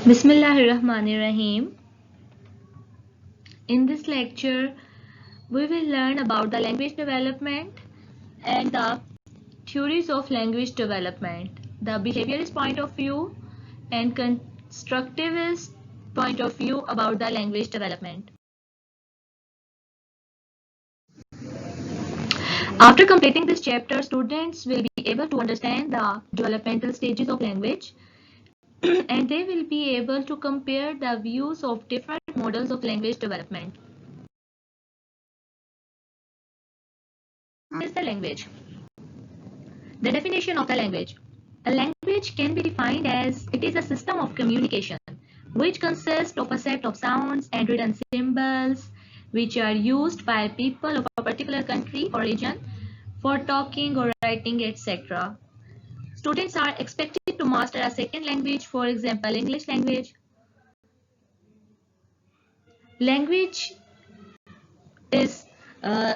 Bismillahirrahmanirrahim. In this lecture, we will learn about the language development and the theories of language development, the behaviorist point of view and constructivist point of view about the language development. After completing this chapter, students will be able to understand the developmental stages of language and they will be able to compare the views of different models of language development. What is the language? The definition of the language. A language can be defined as it is a system of communication which consists of a set of sounds and written symbols which are used by people of a particular country or region for talking or writing, etc. Students are expected to master a second language, for example, English language. Language is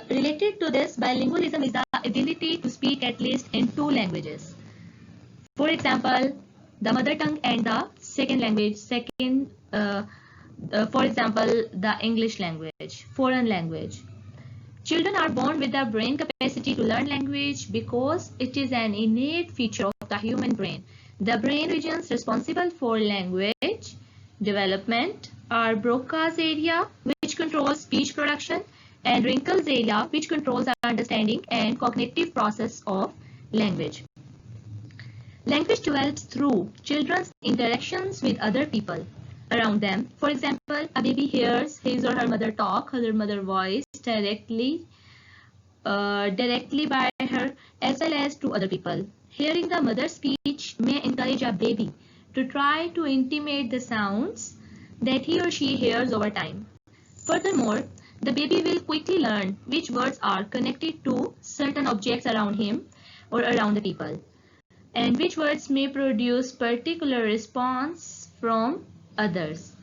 related to this. Bilingualism is the ability to speak at least in two languages. For example, the mother tongue and the second language, for example, the English language, foreign language. Children are born with the brain capacity to learn language because it is an innate feature of the human brain. The brain regions responsible for language development are Broca's area, which controls speech production, and Wrinkle's area, which controls the understanding and cognitive process of language. Language develops through children's interactions with other people around them. For example, a baby hears his or her mother talk, her mother voice directly by her as well as to other people. Hearing the mother's speech may encourage a baby to try to imitate the sounds that he or she hears over time. Furthermore, the baby will quickly learn which words are connected to certain objects around him or around the people, and which words may produce particular response from others.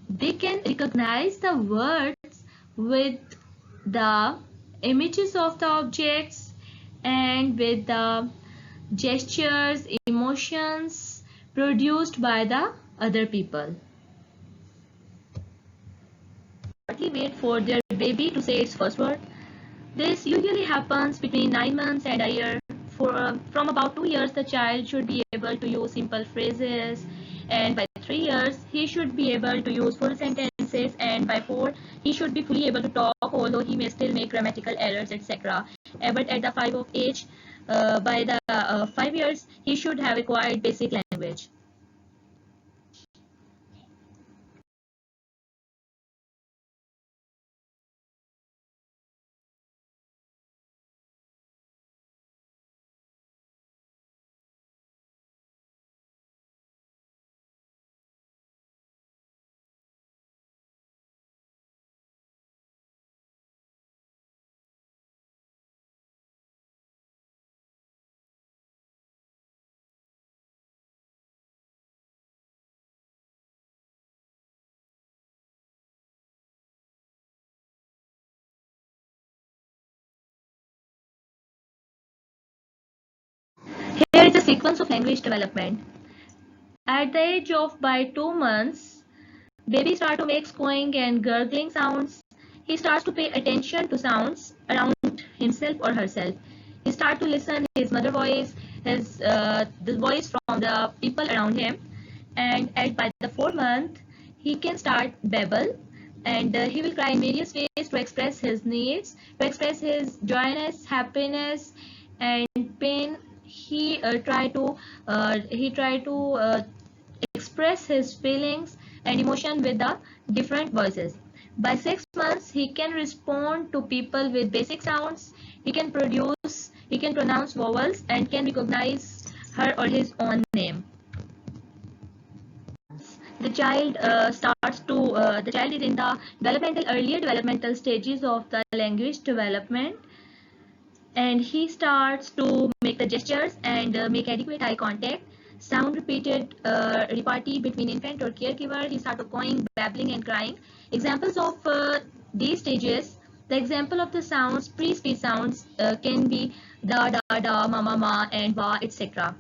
They can recognize the words with the images of the objects and with the gestures, emotions produced by the other people. Wait for their baby to say its first word. This usually happens between 9 months and a year. From about 2 years, the child should be able to use simple phrases, and by 3 years, he should be able to use full sentences, and by 4, he should be fully able to talk, although he may still make grammatical errors, etc. But at the 5 of age, by the 5 years, he should have acquired basic language. Here is a sequence of language development. At the age of by 2 months, baby starts to make squealing and gurgling sounds. He starts to pay attention to sounds around himself or herself. He starts to listen his mother voice, the voice from the people around him. And by the 4th month, he can start babble, and he will cry in various ways to express his needs, to express his joyness, happiness, and pain. He try to express his feelings and emotion with the different voices. By 6 months, he can respond to people with basic sounds. He can pronounce vowels and can recognize her or his own name. The child is in the earlier developmental stages of the language development, and he starts to make the gestures and make adequate eye contact. Sound repeated repartee between infant or caregiver. He starts cawing, babbling, and crying. Examples of these stages. The example of the sounds, pre-speech sounds, can be da, da, da, ma, ma, ma, and wa, etc.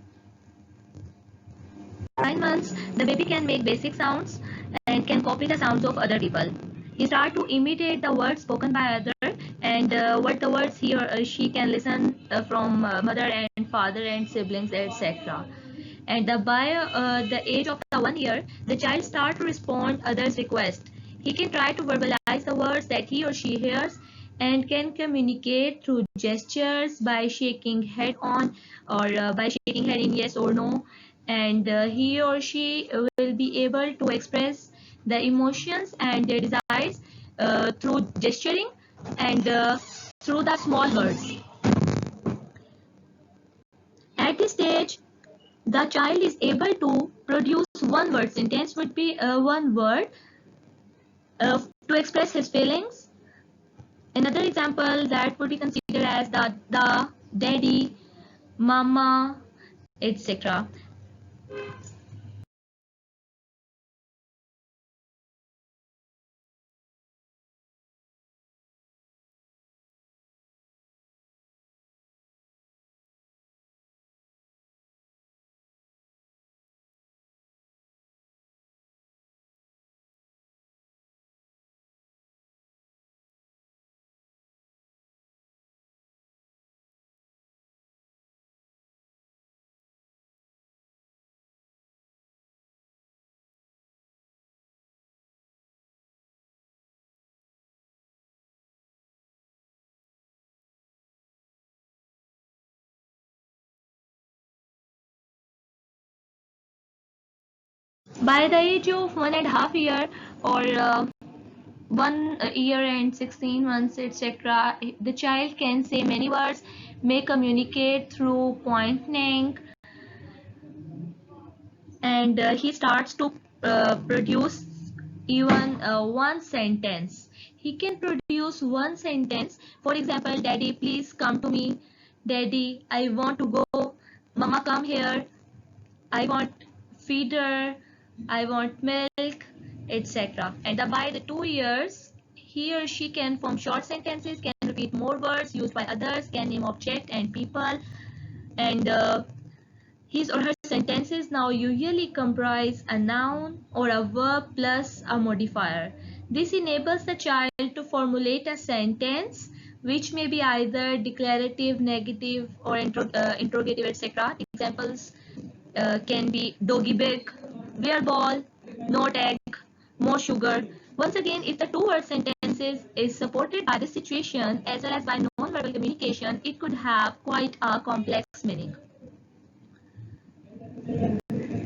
9 months, the baby can make basic sounds and can copy the sounds of other people. He starts to imitate the words spoken by others and what the words he or she can listen from mother and father and siblings, etc. And by the age of the 1 year, the child starts to respond others' requests. He can try to verbalize the words that he or she hears and can communicate through gestures by shaking head on or by shaking head in yes or no, and he or she will be able to express the emotions and their desires through gesturing and through the small words. At this stage, the child is able to produce one word sentence would be one word to express his feelings. Another example that would be considered as the daddy, mama, etc. By the age of 1.5 year or 1 year and 16 months, etc., the child can say many words, may communicate through pointing, and he starts to produce even one sentence. He can produce one sentence. For example, daddy, please come to me. Daddy, I want to go. Mama, come here. I want feeder. I want milk, etc. And by the 2 years, he or she can form short sentences, can repeat more words used by others, can name object and people, and his or her sentences now usually comprise a noun or a verb plus a modifier. This enables the child to formulate a sentence which may be either declarative, negative, or interrogative, etc. Examples can be doggy big, bear ball, not egg, more sugar. Once again, if the two-word sentences is supported by the situation as well as by non-verbal communication, it could have quite a complex meaning.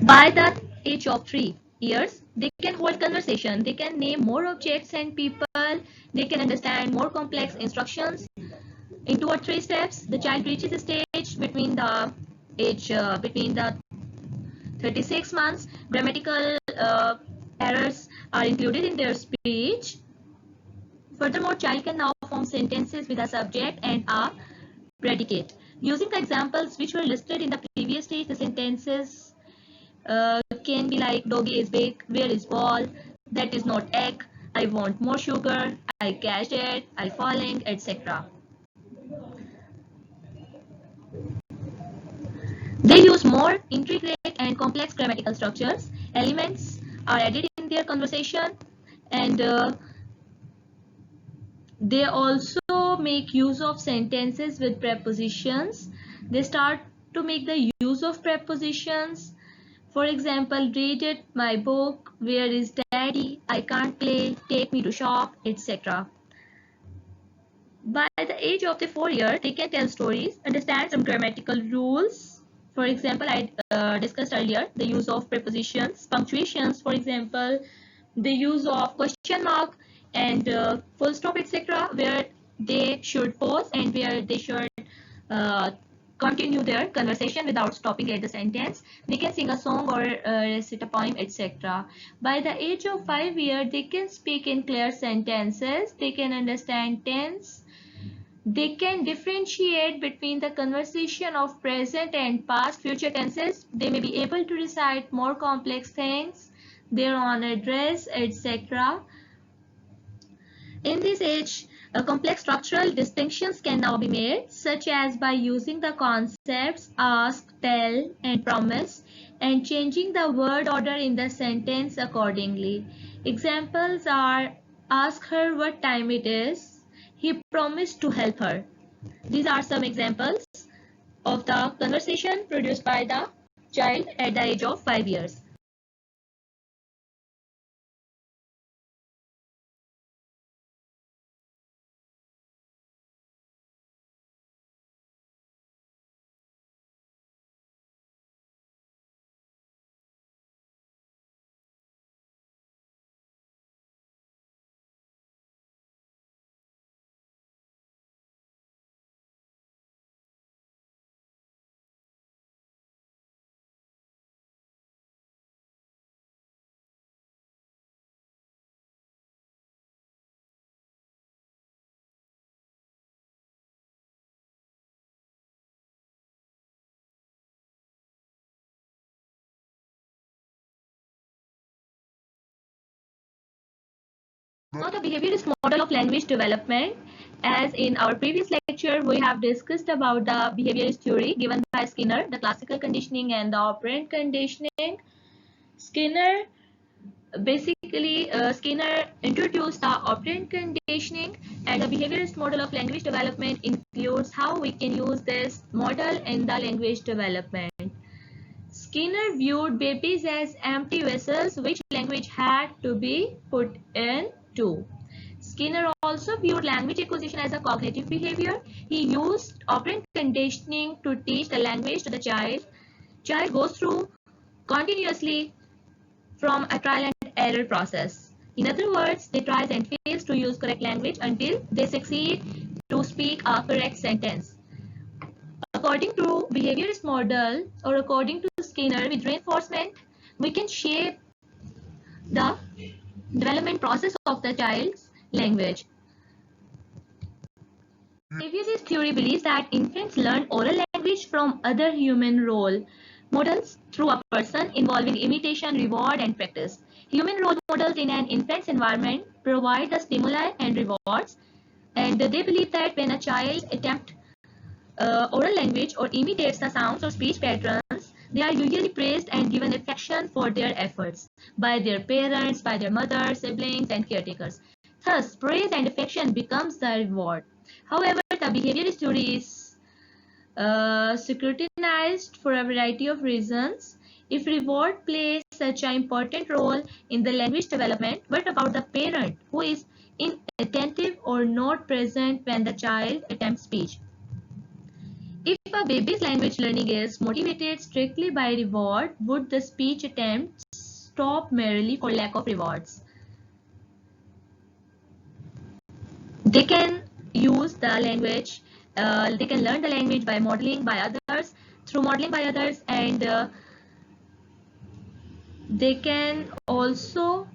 By the age of 3 years, they can hold conversation, they can name more objects and people, they can understand more complex instructions. In 2 or 3 steps, the child reaches a stage between the age between the 36 months. Grammatical errors are included in their speech. Furthermore, child can now form sentences with a subject and a predicate. Using the examples which were listed in the previous stage, the sentences can be like doggy is big, where is ball, that is not egg, I want more sugar, I catch it, I falling, etc. They use more intricate and complex grammatical structures. Elements are added in their conversation, and they also make use of sentences with prepositions. They start to make the use of prepositions. For example, read it, my book, where is daddy, I can't play, take me to shop, etc. By the age of the 4 year, they can tell stories, understand some grammatical rules. For example, I discussed earlier the use of prepositions, punctuations, for example, the use of question mark and full stop, etc., where they should pause and where they should uh, continue their conversation without stopping at the sentence. They can sing a song or recite a poem, etc. By the age of 5 years, they can speak in clear sentences. They can understand tense. They can differentiate between the conversation of present and past future tenses. They may be able to recite more complex things, their own address, etc. In this age, complex structural distinctions can now be made, such as by using the concepts ask, tell, and promise. and changing the word order in the sentence accordingly. Examples are: ask her what time it is. He promised to help her. These are some examples of the conversation produced by the child at the age of 5 years. Now the behaviorist model of language development. As in our previous lecture, we have discussed about the behaviorist theory given by Skinner, the classical conditioning and the operant conditioning. Skinner Skinner introduced the operant conditioning, and the behaviorist model of language development includes how we can use this model in the language development. Skinner viewed babies as empty vessels which language had to be put into. Skinner also viewed language acquisition as a cognitive behavior. He used operant conditioning to teach the language to the child. Child goes through continuously from a trial and error process. In other words, they tries and fails to use correct language until they succeed to speak a correct sentence. According to behaviorist model, or according to Skinner, with reinforcement, we can shape the development process of the child's language. Behaviorist theory believes that infants learn oral language from other human role models through a person involving imitation, reward, and practice. Human role models in an infant's environment provide the stimuli and rewards, and they believe that when a child attempts oral language or imitates the sounds or speech patterns, they are usually praised and given affection for their efforts by their parents, by their mothers, siblings, and caretakers. Thus, praise and affection becomes the reward. However, the behaviorist theory is scrutinized for a variety of reasons. If reward plays such an important role in the language development, what about the parent who is inattentive or not present when the child attempts speech? If a baby's language learning is motivated strictly by reward, would the speech attempt stop merely for lack of rewards? They can use the language, they can learn the language by modeling by others, through modeling by others, and they can also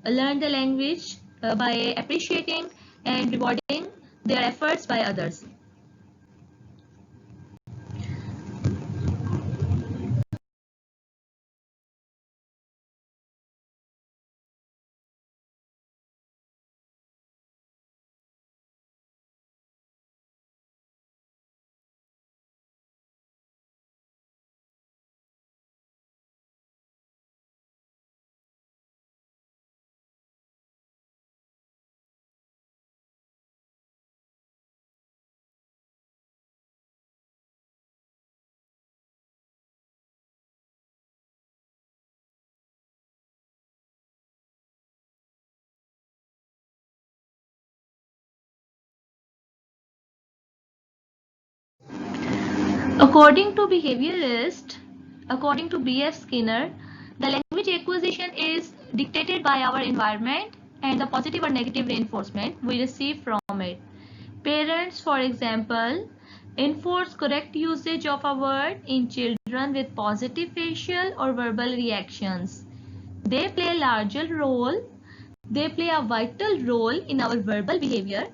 learn the language by appreciating and rewarding their efforts by others. According to according to B.F. Skinner, the language acquisition is dictated by our environment and the positive or negative reinforcement we receive from it. Parents, for example, enforce correct usage of a word in children with positive facial or verbal reactions. They play a larger role, they play a vital role in our verbal behavior.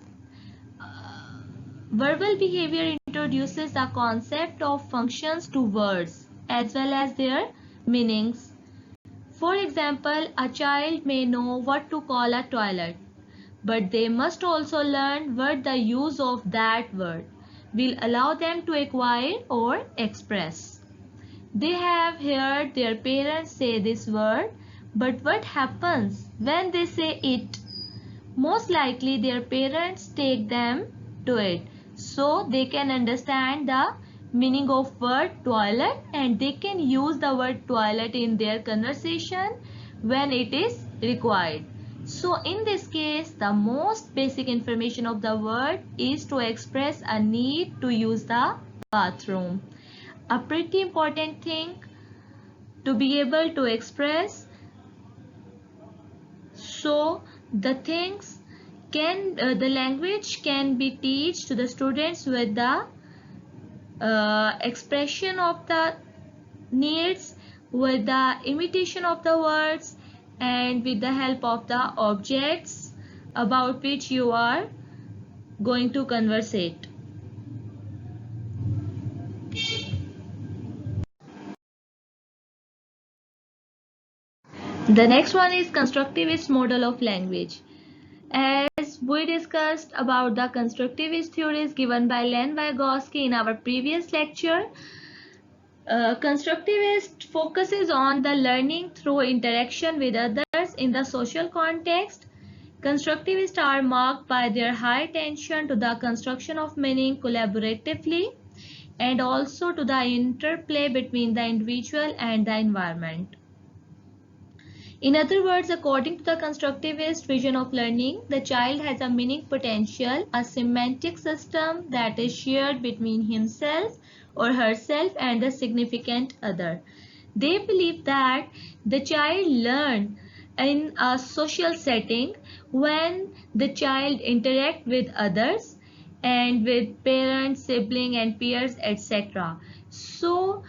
Verbal behavior introduces the concept of functions to words as well as their meanings. For example, a child may know what to call a toilet, but they must also learn what the use of that word will allow them to acquire or express. They have heard their parents say this word, but what happens when they say it? Most likely their parents take them to it so they can understand the meaning of word toilet, and they can use the word toilet in their conversation when it is required. So in this case, the most basic information of the word is to express a need to use the bathroom. A pretty important thing to be able to express. So the things the language can be taught to the students with the expression of the needs, with the imitation of the words, and with the help of the objects about which you are going to conversate. The next one is constructivist model of language. As we discussed about the constructivist theories given by Len Vygotsky in our previous lecture, constructivist focuses on the learning through interaction with others in the social context. Constructivists are marked by their high attention to the construction of meaning collaboratively, and also to the interplay between the individual and the environment. In other words, according to the constructivist vision of learning, the child has a meaning potential, a semantic system that is shared between himself or herself and the significant other. They believe that the child learns in a social setting when the child interacts with others and with parents, siblings and peers, etc. So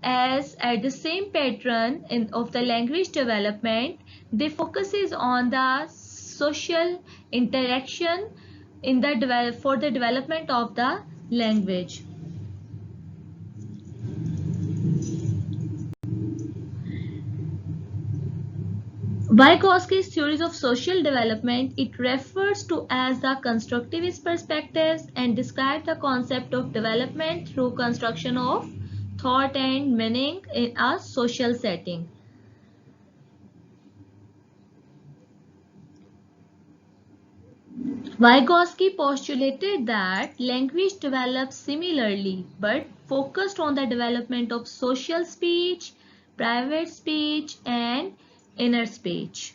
as at the same pattern of the language development, they focuses on the social interaction in the for the development of the language. Vygotsky's theories of social development, it refers to as the constructivist perspectives and describe the concept of development through construction of thought and meaning in a social setting. Vygotsky postulated that language develops similarly but focused on the development of social speech, private speech, and inner speech.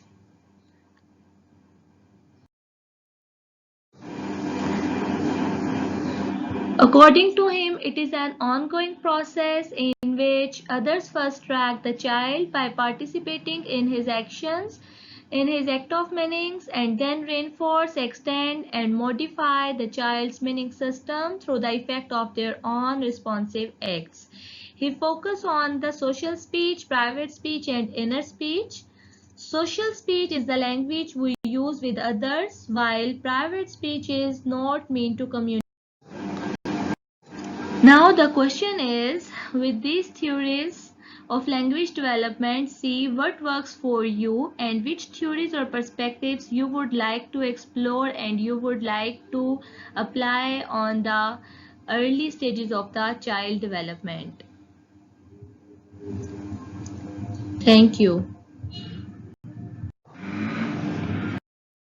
According to him, it is an ongoing process in which others first track the child by participating in his actions, in his act of meanings, and then reinforce, extend, and modify the child's meaning system through the effect of their own responsive acts. He focused on the social speech, private speech, and inner speech. Social speech is the language we use with others, while private speech is not meant to communicate. Now the question is, with these theories of language development, see what works for you and which theories or perspectives you would like to explore and you would like to apply on the early stages of the child development. Thank you.